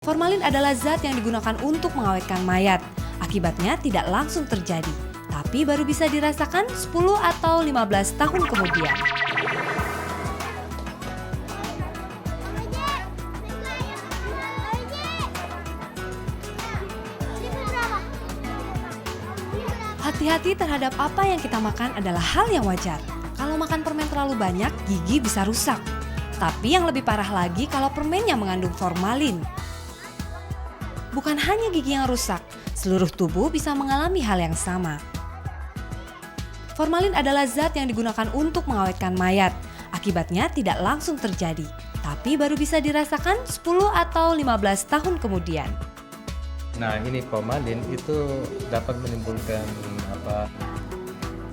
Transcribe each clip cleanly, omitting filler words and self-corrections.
Formalin adalah zat yang digunakan untuk mengawetkan mayat. Akibatnya tidak langsung terjadi, tapi baru bisa dirasakan 10 atau 15 tahun kemudian. Hati-hati terhadap apa yang kita makan adalah hal yang wajar. Kalau makan permen terlalu banyak, gigi bisa rusak. Tapi yang lebih parah lagi kalau permennya mengandung formalin. Bukan hanya gigi yang rusak, seluruh tubuh bisa mengalami hal yang sama. Formalin adalah zat yang digunakan untuk mengawetkan mayat. Akibatnya tidak langsung terjadi, tapi baru bisa dirasakan 10 atau 15 tahun kemudian. Nah, ini formalin itu dapat menimbulkan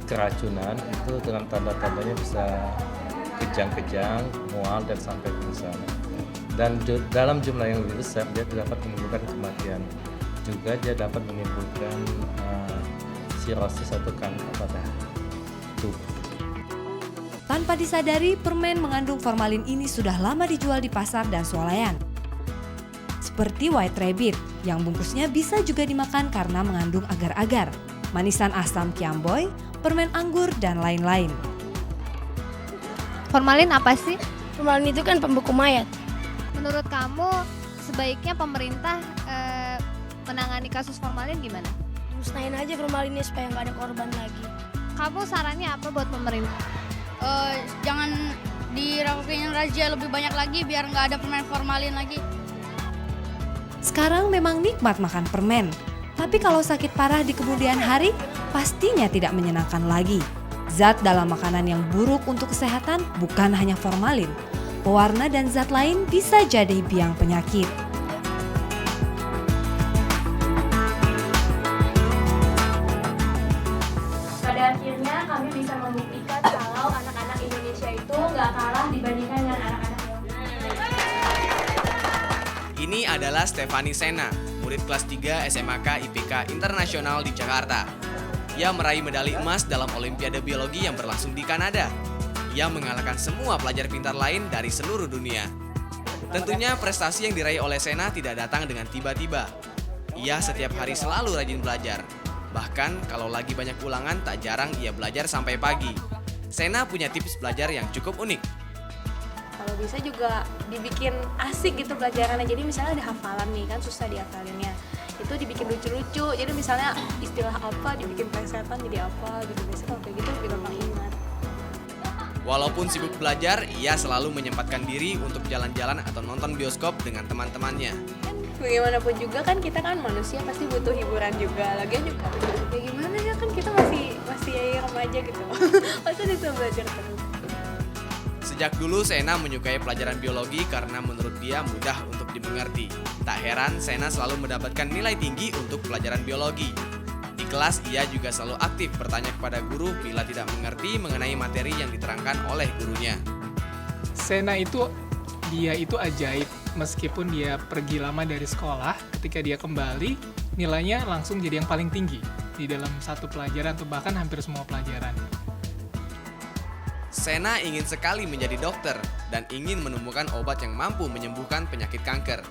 keracunan, itu dengan tanda-tandanya bisa kejang-kejang, mual dan sampai pingsan. Dan dalam jumlah yang lebih besar dia dapat menimbulkan kematian. Juga dia dapat menimbulkan sirosis atau kanker pada tubuh. Tanpa disadari, permen mengandung formalin ini sudah lama dijual di pasar dan swalayan. Seperti white rabbit, yang bungkusnya bisa juga dimakan karena mengandung agar-agar, manisan asam kiamboy, permen anggur, dan lain-lain. Formalin apa sih? Formalin itu kan pembeku mayat. Menurut kamu sebaiknya pemerintah menangani kasus formalin gimana? Musnahin aja formalinnya supaya nggak ada korban lagi. Kamu sarannya apa buat pemerintah? Jangan dilakukan razia lebih banyak lagi biar nggak ada permen formalin lagi. Sekarang memang nikmat makan permen, tapi kalau sakit parah di kemudian hari, pastinya tidak menyenangkan lagi. Zat dalam makanan yang buruk untuk kesehatan bukan hanya formalin. Pewarna dan zat lain bisa jadi biang penyakit. Pada akhirnya kami bisa membuktikan kalau anak-anak Indonesia itu nggak kalah dibandingkan dengan anak-anak yang Ini adalah Stefani Sena, murid kelas 3 SMAK IPK Internasional di Jakarta. Ia meraih medali emas dalam Olimpiade Biologi yang berlangsung di Kanada. Ia mengalahkan semua pelajar pintar lain dari seluruh dunia. Tentunya prestasi yang diraih oleh Sena tidak datang dengan tiba-tiba. Ia setiap hari selalu rajin belajar. Bahkan kalau lagi banyak ulangan tak jarang ia belajar sampai pagi. Sena punya tips belajar yang cukup unik. Kalau bisa juga dibikin asik gitu pelajarannya. Jadi misalnya ada hafalan nih, kan susah dihafalinnya. Itu dibikin lucu-lucu. Jadi misalnya istilah apa dibikin plesetan jadi apa gitu. Biasanya kalau kayak gitu lebih gampang ingat. Walaupun sibuk belajar, ia selalu menyempatkan diri untuk jalan-jalan atau nonton bioskop dengan teman-temannya. Bagaimanapun juga kan kita kan manusia pasti butuh hiburan juga. Lagian juga ya gimana ya kan kita masih remaja gitu. Masa bisa belajar terus. Sejak dulu Sena menyukai pelajaran biologi karena menurut dia mudah untuk dimengerti. Tak heran Sena selalu mendapatkan nilai tinggi untuk pelajaran biologi. Di kelas ia juga selalu aktif bertanya kepada guru bila tidak mengerti mengenai materi yang diterangkan oleh gurunya. Sena itu ajaib, meskipun dia pergi lama dari sekolah, ketika dia kembali nilainya langsung jadi yang paling tinggi di dalam satu pelajaran atau bahkan hampir semua pelajaran. Sena ingin sekali menjadi dokter dan ingin menemukan obat yang mampu menyembuhkan penyakit kanker.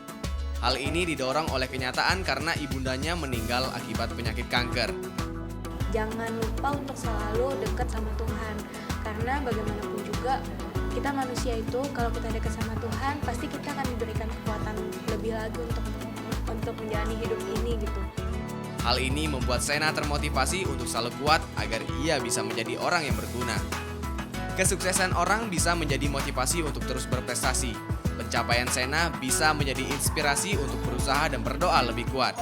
Hal ini didorong oleh kenyataan karena ibundanya meninggal akibat penyakit kanker. Jangan lupa untuk selalu dekat sama Tuhan. Karena bagaimanapun juga kita manusia itu kalau kita dekat sama Tuhan pasti kita akan diberikan kekuatan lebih lagi untuk menjalani hidup ini gitu. Hal ini membuat Sena termotivasi untuk selalu kuat agar ia bisa menjadi orang yang berguna. Kesuksesan orang bisa menjadi motivasi untuk terus berprestasi. Pencapaian Sena bisa menjadi inspirasi untuk berusaha dan berdoa lebih kuat.